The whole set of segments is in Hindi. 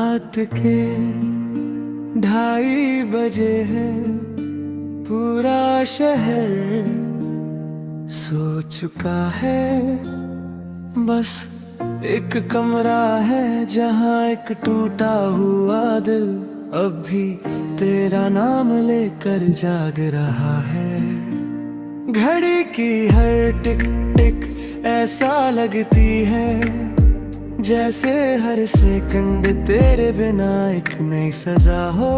रात के 2:30 बजे हैं, पूरा शहर सो चुका है। बस एक कमरा है जहाँ एक टूटा हुआ दिल अब भी तेरा नाम लेकर जाग रहा है। घड़ी की हर टिक टिक ऐसा लगती है जैसे हर सेकंड तेरे बिना एक नई सजा हो।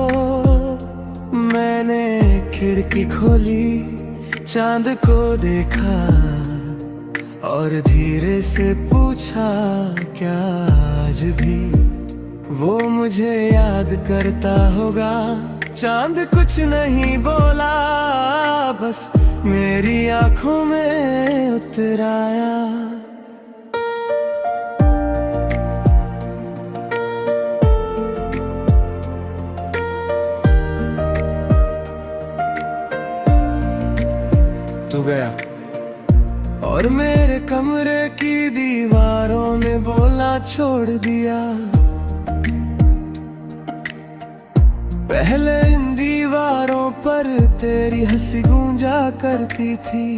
मैंने खिड़की खोली, चांद को देखा और धीरे से पूछा, क्या आज भी वो मुझे याद करता होगा। चांद कुछ नहीं बोला, बस मेरी आंखों में उतर आया। तू गया और मेरे कमरे की दीवारों ने बोलना छोड़ दिया। पहले इन दीवारों पर तेरी हंसी गूंजा करती थी,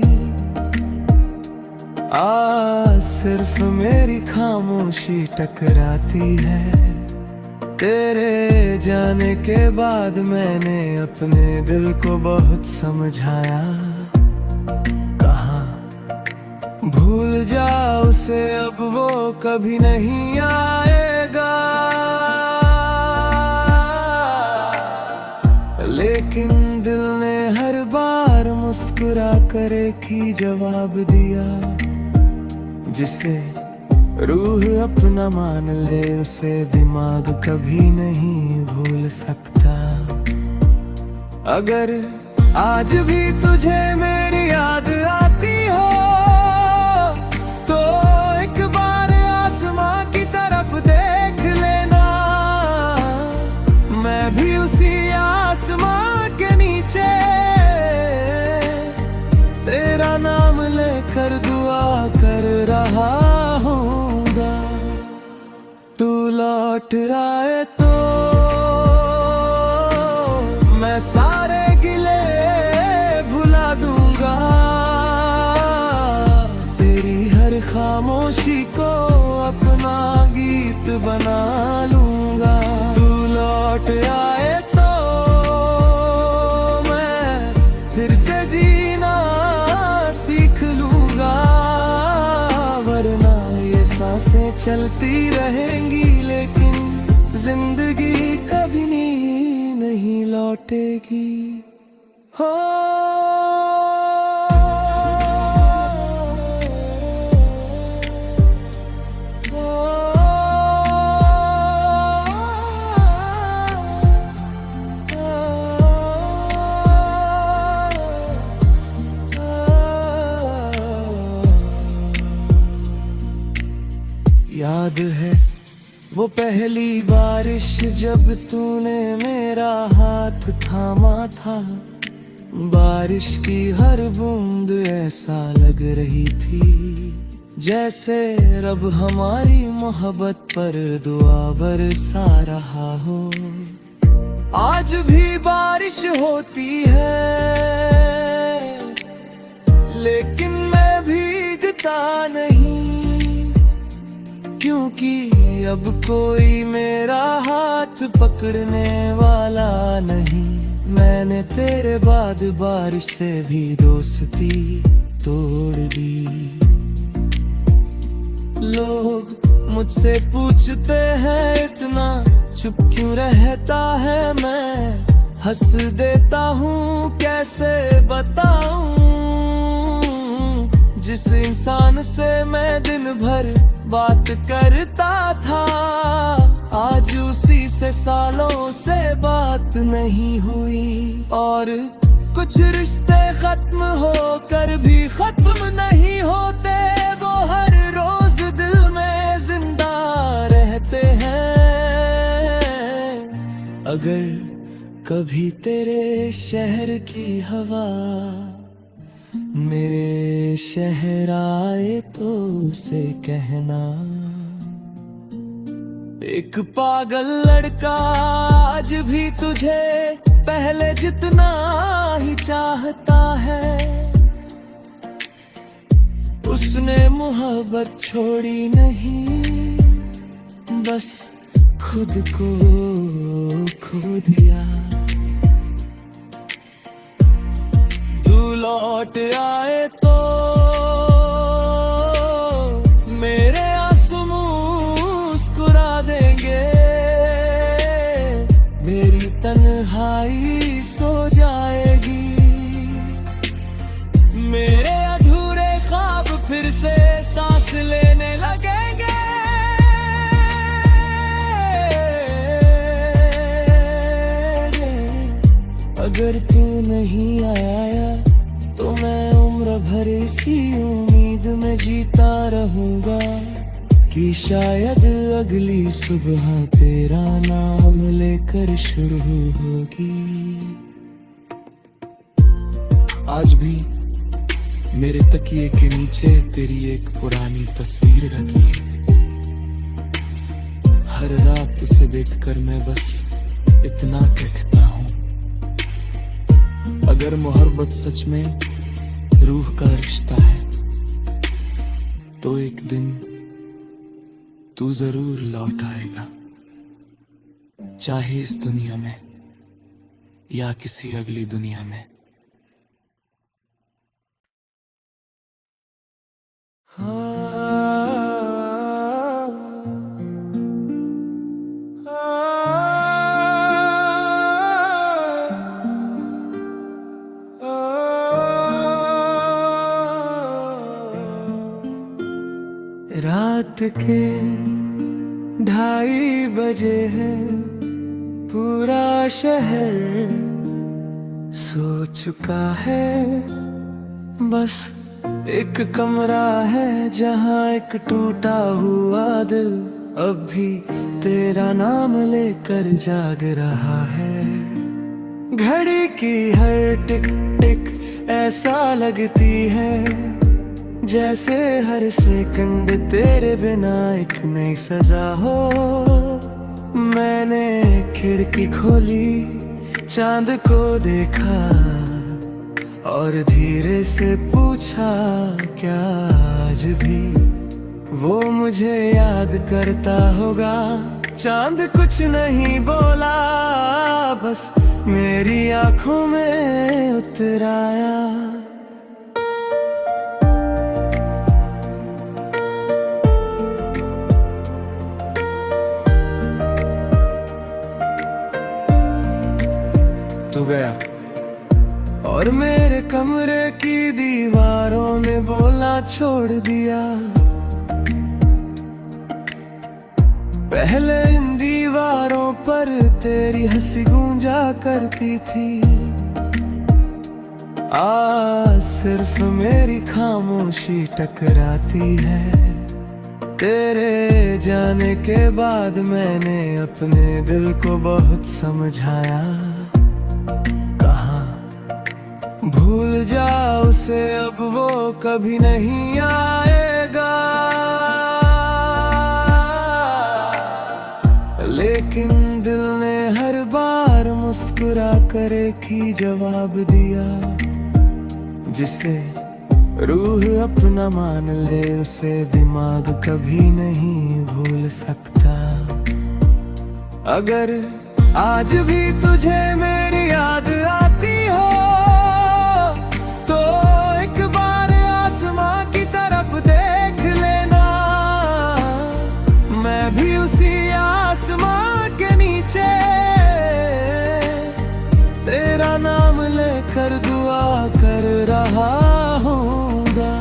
आज सिर्फ मेरी खामोशी टकराती है। तेरे जाने के बाद मैंने अपने दिल को बहुत समझाया। भूल जा उसे, अब वो कभी नहीं आएगा। लेकिन दिल ने हर बार मुस्कुरा कर एक ही जवाब दिया, जिसे रूह अपना मान ले उसे दिमाग कभी नहीं भूल सकता। अगर आज भी तुझे मेरी याद आती हो तो एक बार आसमां की तरफ देख लेना। मैं भी उसी आसमां के नीचे तेरा नाम लेकर दुआ कर रहा हूँगा। तू लौट आए तो मैं सारे गिले भुला दूंगा। तेरी हर खामोशी को अपना गीत बना लूंगा। तू लौट आए तो मैं फिर से जीना सीख लूंगा, वरना ये सांसें चलती रहेंगी लेकिन जिंदगी कभी नहीं लौटेगी। हो याद है वो पहली बारिश जब तूने मेरा हाथ थामा था। बारिश की हर बूंद ऐसा लग रही थी जैसे रब हमारी मोहब्बत पर दुआ बरसा रहा हो। आज भी बारिश होती है लेकिन मैं भीगता नहीं, क्योंकि अब कोई मेरा हाथ पकड़ने वाला नहीं। मैंने तेरे बाद बारिश से भी दोस्ती तोड़ दी। लोग मुझसे पूछते हैं इतना चुप क्यों रहता है, मैं हंस देता हूँ कैसे बताऊं। जिस इंसान से मैं दिन भर बात करता था, आज उसी से सालों से बात नहीं हुई। और कुछ रिश्ते खत्म होकर भी खत्म नहीं होते, वो हर रोज दिल में जिंदा रहते हैं। अगर कभी तेरे शहर की हवा मेरे शहर आए तो उसे कहना, एक पागल लड़का आज भी तुझे पहले जितना ही चाहता है। उसने मोहब्बत छोड़ी नहीं, बस खुद को खो दिया। तू लौट आए तो मेरे आंसू मुस्कुरा देंगे, मेरी तन्हाई सो जाएगी, मेरे अधूरे ख्वाब फिर से सांस लेने लगेंगे। अगर तू नहीं आया तो मैं उम्र भर इसी उम्मीद में जीता रहूंगा कि शायद अगली सुबह तेरा नाम लेकर शुरू होगी। आज भी मेरे तकिए के नीचे तेरी एक पुरानी तस्वीर रखी है। हर रात उसे देखकर मैं बस इतना कहता हूँ, अगर मोहब्बत सच में रूह का रिश्ता है तो एक दिन तू जरूर लौट आएगा, चाहे इस दुनिया में या किसी अगली दुनिया में। रात के 2:30 बजे है, पूरा शहर सो चुका है। बस एक कमरा है जहाँ एक टूटा हुआ दिल अब भी तेरा नाम लेकर जाग रहा है। घड़ी की हर टिक टिक ऐसा लगती है जैसे हर सेकंड तेरे बिना एक नई सजा हो। मैंने खिड़की खोली, चांद को देखा और धीरे से पूछा क्या आज भी वो मुझे याद करता होगा। चांद कुछ नहीं बोला, बस मेरी आंखों में उतर आया। तू गया और मेरे कमरे की दीवारों ने बोलना छोड़ दिया। पहले इन दीवारों पर तेरी हंसी गूंजा करती थी, आज सिर्फ मेरी खामोशी टकराती है। तेरे जाने के बाद मैंने अपने दिल को बहुत समझाया, भूल जा उसे अब वो कभी नहीं आएगा। लेकिन दिल ने हर बार मुस्कुरा कर एक ही जवाब दिया, जिसे रूह अपना मान ले उसे दिमाग कभी नहीं भूल सकता। अगर आज भी तुझे मेरी याद आती हो कर दुआ कर रहा हूँगा।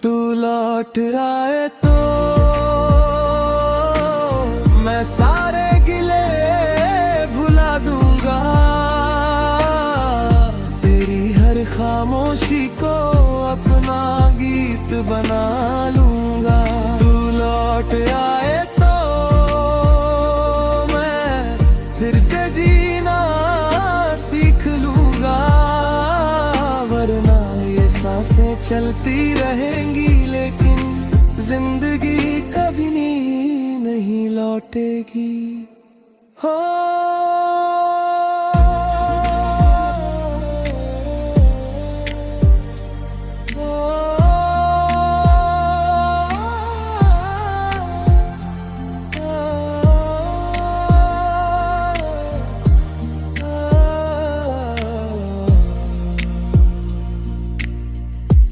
तू लौट आए तो मैं सारे गिले भुला दूंगा, तेरी हर खामोशी को अपना गीत बना लूंगा। तू लौट आए तो मैं फिर से जीना सीख लूंगा, वरना ये सांसें चलती रहेंगी लेकिन जिंदगी कभी नहीं आएगी। हो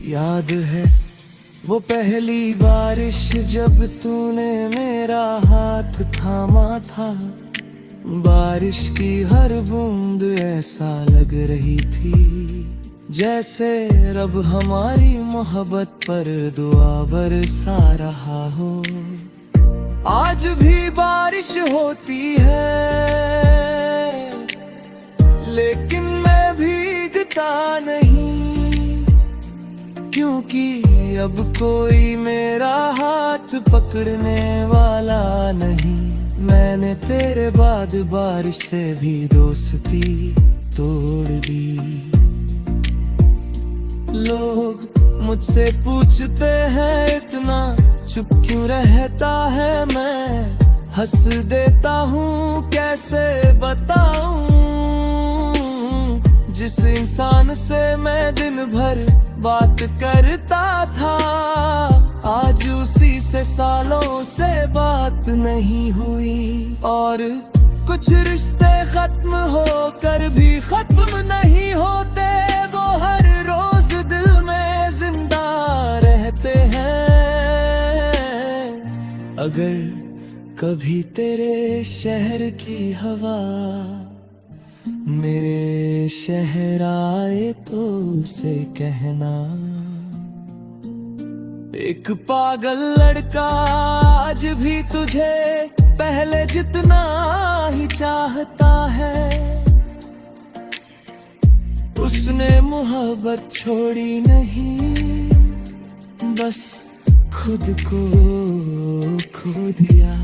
याद है वो पहली बारिश जब तूने मेरा हाथ थामा था। बारिश की हर बूंद ऐसा लग रही थी जैसे रब हमारी मोहब्बत पर दुआ बरसा रहा हो। आज भी बारिश होती है लेकिन मैं भीगता नहीं, क्योंकि अब कोई मेरा हाथ पकड़ने वाला नहीं। मैंने तेरे बाद बारिश से भी दोस्ती तोड़ दी। लोग मुझसे पूछते हैं इतना चुप क्यों रहता है, मैं हंस देता हूँ कैसे बताऊं। जिस इंसान से मैं दिन भर बात करता था, आज उसी से सालों से बात नहीं हुई। और कुछ रिश्ते खत्म होकर भी खत्म नहीं होते, वो हर रोज दिल में जिंदा रहते हैं। अगर कभी तेरे शहर की हवा मेरे शहर आए तो उसे कहना, एक पागल लड़का आज भी तुझे पहले जितना ही चाहता है। उसने मोहब्बत छोड़ी नहीं, बस खुद को खो दिया।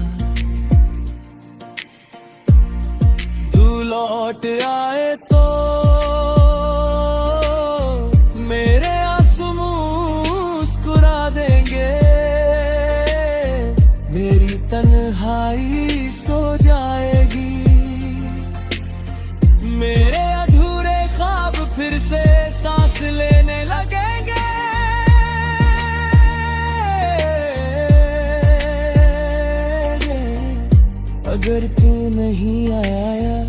लौट आए तो मेरे आंसू मुस्कुरा देंगे, मेरी तन्हाई सो जाएगी। मेरे अधूरे ख्वाब फिर से सांस लेने लगेंगे। अगर तू नहीं आया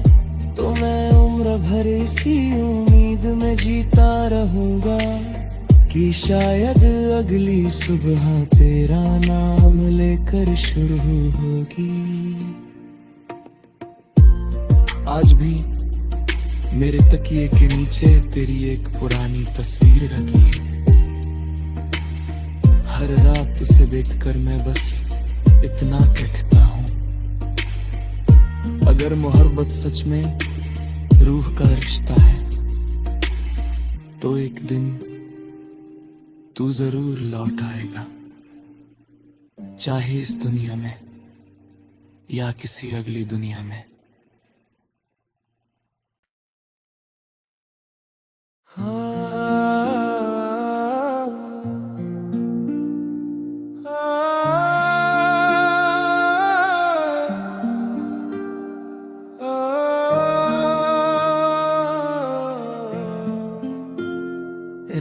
तो मैं उम्र भर इसी उम्मीद में जीता रहूंगा कि शायद अगली सुबह तेरा नाम लेकर शुरू होगी। आज भी मेरे तकिए के नीचे तेरी एक पुरानी तस्वीर रखी है। हर रात उसे देखकर मैं बस इतना कहता हूँ, अगर मोहब्बत सच में रूह का रिश्ता है तो एक दिन तू जरूर लौट आएगा, चाहे इस दुनिया में या किसी अगली दुनिया में।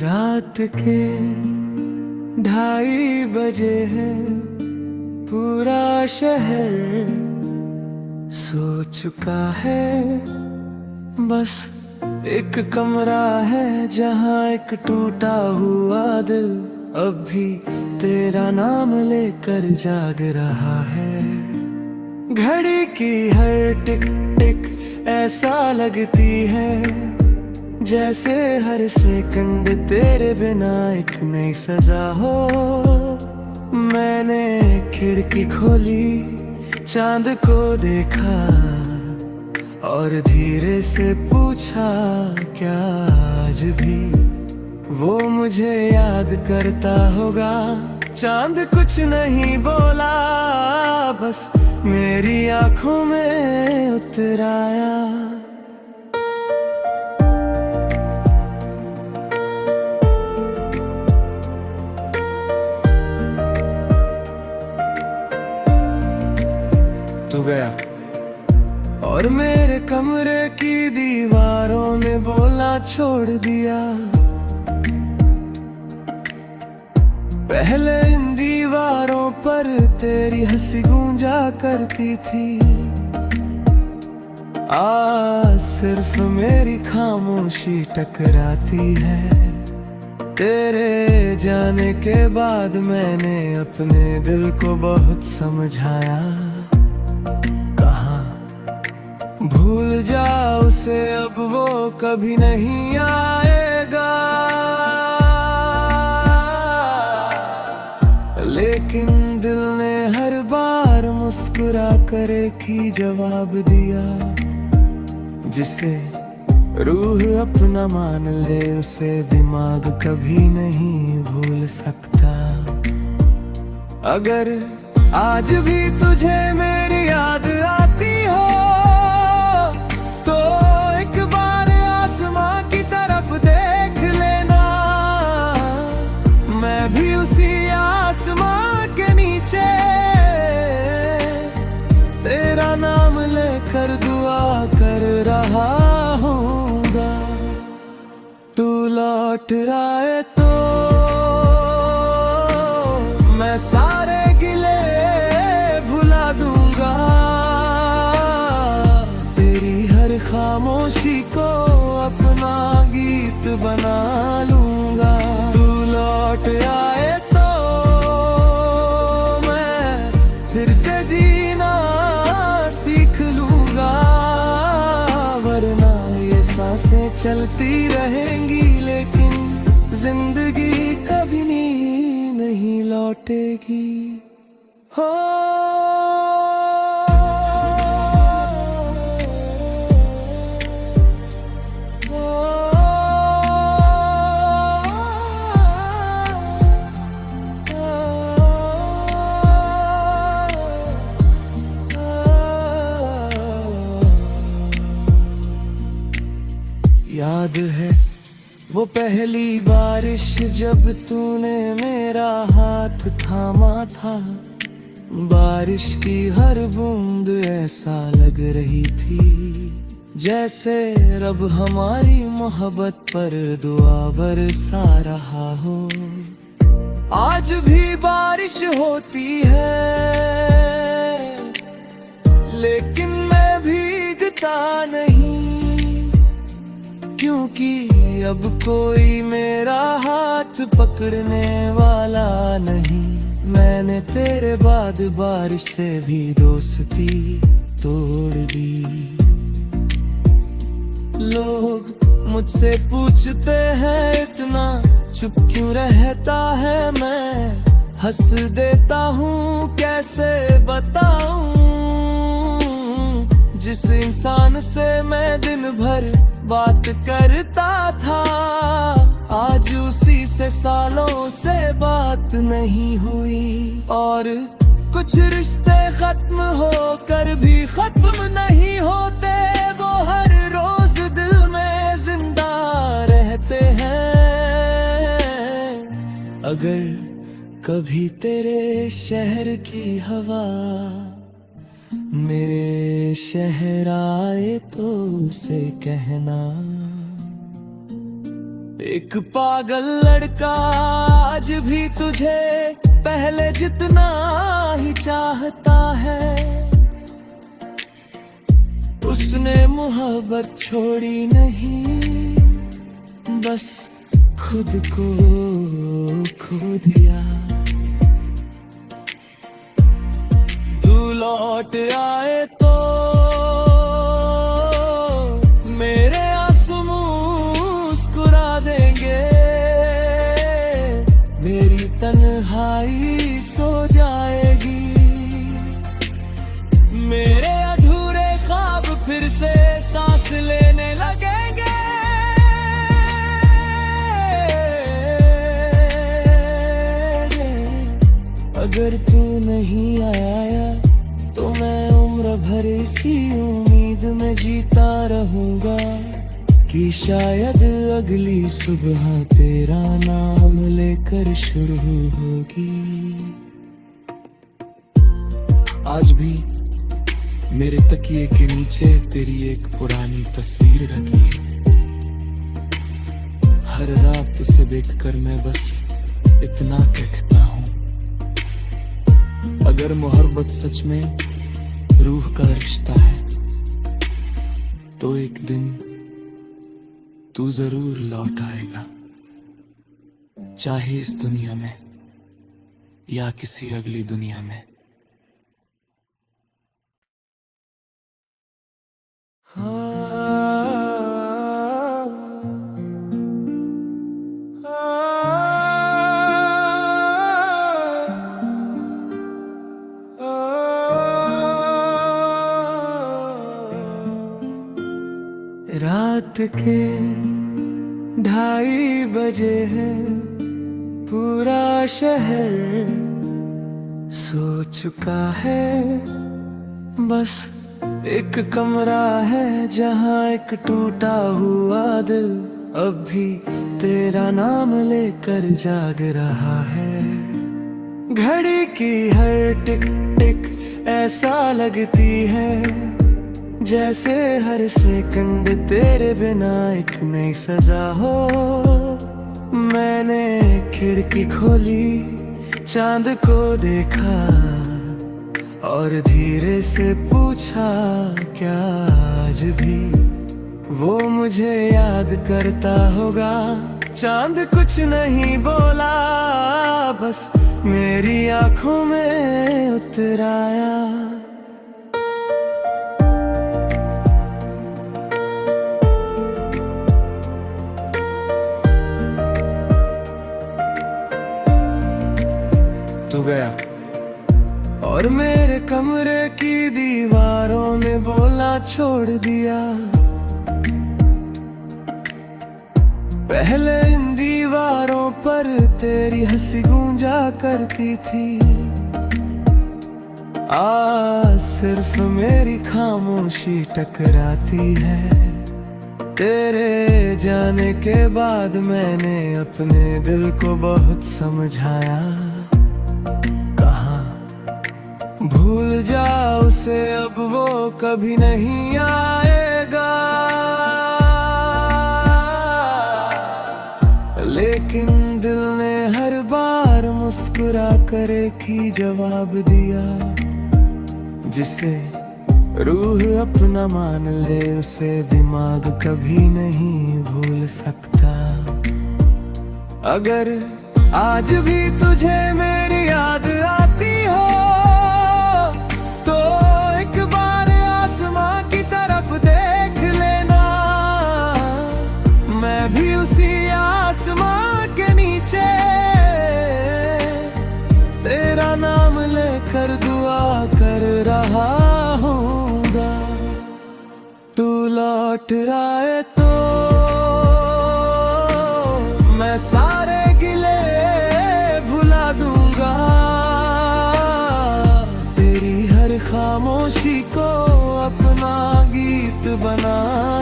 रात के 2:30 बजे है, पूरा शहर सो चुका है। बस एक कमरा है जहाँ एक टूटा हुआ दिल अब भी तेरा नाम लेकर जाग रहा है। घड़ी की हर टिक टिक ऐसा लगती है जैसे हर सेकंड तेरे बिना एक नई सजा हो। मैंने खिड़की खोली, चांद को देखा और धीरे से पूछा क्या आज भी वो मुझे याद करता होगा। चांद कुछ नहीं बोला, बस मेरी आंखों में उतर आया। तो हो गया और मेरे कमरे की दीवारों ने बोलना छोड़ दिया। पहले इन दीवारों पर तेरी हंसी गूंजा करती थी, आज सिर्फ मेरी खामोशी टकराती है। तेरे जाने के बाद मैंने अपने दिल को बहुत समझाया, कहा भूल जा उसे, अब वो कभी नहीं आएगा। लेकिन दिल ने हर बार मुस्कुरा कर एक ही जवाब दिया, जिसे रूह अपना मान ले उसे दिमाग कभी नहीं भूल सकता। अगर आज भी तुझे मेरी याद आती हो तो एक बार आसमां की तरफ देख लेना, मैं भी उसी आसमां के नीचे तेरा नाम लेकर दुआ कर रहा हूँगा। तू लौट आए तो मैं सारे गिले भुला दूंगा, तेरी हर खामोशी को अपना गीत बना लूंगा। तू लौट आए तो मैं फिर से जीना सीख लूंगा, वरना ये सांसें चलती रहेंगी लेकिन जिंदगी कभी नहीं लौटेगी। हो याद है वो पहली बारिश जब तूने मेरा हाथ थामा था, बारिश की हर बूंद ऐसा लग रही थी जैसे रब हमारी मोहब्बत पर दुआ बरसा रहा हो। आज भी बारिश होती है लेकिन मैं भीगता नहीं, क्योंकि अब कोई मेरा हाथ पकड़ने वाला नहीं। मैंने तेरे बाद बारिश से भी दोस्ती तोड़ दी। लोग मुझसे पूछते हैं इतना चुप क्यों रहता है, मैं हंस देता हूँ कैसे बताऊं। जिस इंसान से मैं दिन भर बात करता था, आज उसी से सालों से बात नहीं हुई। और कुछ रिश्ते खत्म होकर भी खत्म नहीं होते, वो हर रोज दिल में जिंदा रहते हैं। अगर कभी तेरे शहर की हवा मेरे शहर आए तो उसे कहना, एक पागल लड़का आज भी तुझे पहले जितना ही चाहता है। उसने मोहब्बत छोड़ी नहीं, बस खुद को खो दिया। तू लौट आए तो मेरे आंसू मुस्कुरा देंगे, मेरी तन्हाई सो जाएगी, मेरे अधूरे ख्वाब फिर से सांस लेने लगेंगे। अगर तू नहीं आया तो मैं उम्र भर इसी उम्मीद में जीता रहूंगा कि शायद अगली सुबह तेरा नाम लेकर शुरू होगी। आज भी मेरे तकिए के नीचे तेरी एक पुरानी तस्वीर रखी है। हर रात उसे देखकर मैं बस इतना कहता हूँ, अगर मोहब्बत सच में रूह का रिश्ता है तो एक दिन तू जरूर लौट आएगा, चाहे इस दुनिया में या किसी अगली दुनिया में। रात के 2:30 बजे है, पूरा शहर सो चुका है। बस एक कमरा है जहाँ एक टूटा हुआ दिल अब भी तेरा नाम लेकर जाग रहा है। घड़ी की हर टिक टिक ऐसा लगती है जैसे हर सेकंड तेरे बिना एक नई सजा हो। मैंने खिड़की खोली, चांद को देखा और धीरे से पूछा, क्या आज भी वो मुझे याद करता होगा। चांद कुछ नहीं बोला, बस मेरी आंखों में उतर आया। तू गया और मेरे कमरे की दीवारों ने बोलना छोड़ दिया। पहले इन दीवारों पर तेरी हंसी गूंजा करती थी, आज सिर्फ मेरी खामोशी टकराती है। तेरे जाने के बाद मैंने अपने दिल को बहुत समझाया, भूल जा उसे अब वो कभी नहीं आएगा। लेकिन दिल ने हर बार मुस्कुरा कर एक ही जवाब दिया, जिसे रूह अपना मान ले उसे दिमाग कभी नहीं भूल सकता। अगर आज भी तुझे मेरी याद आती हो कर दुआ कर रहा हूँगा। तू लौट आए तो मैं सारे गिले भुला दूंगा, तेरी हर खामोशी को अपना गीत बना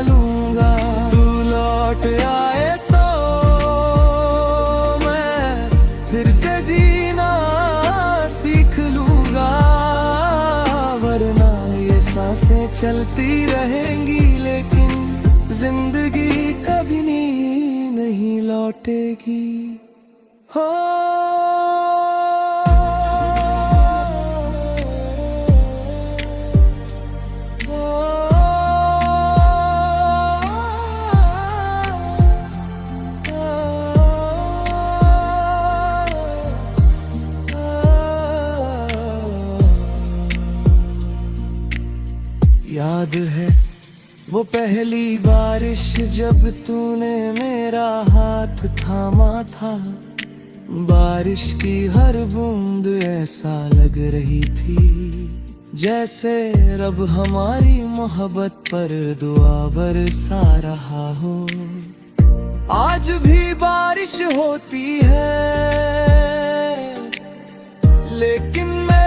लूंगा। तू लौट आए तो मैं फिर से जीना सीख लूंगा, वरना ये सांसें चलती रहेंगी लेकिन जिंदगी कभी नहीं लौटेगी। हो याद है वो पहली बारिश जब तूने मेरा हाथ थामा था। बारिश की हर बूंद ऐसा लग रही थी जैसे रब हमारी मोहब्बत पर दुआ बरसा रहा हो। आज भी बारिश होती है लेकिन मैं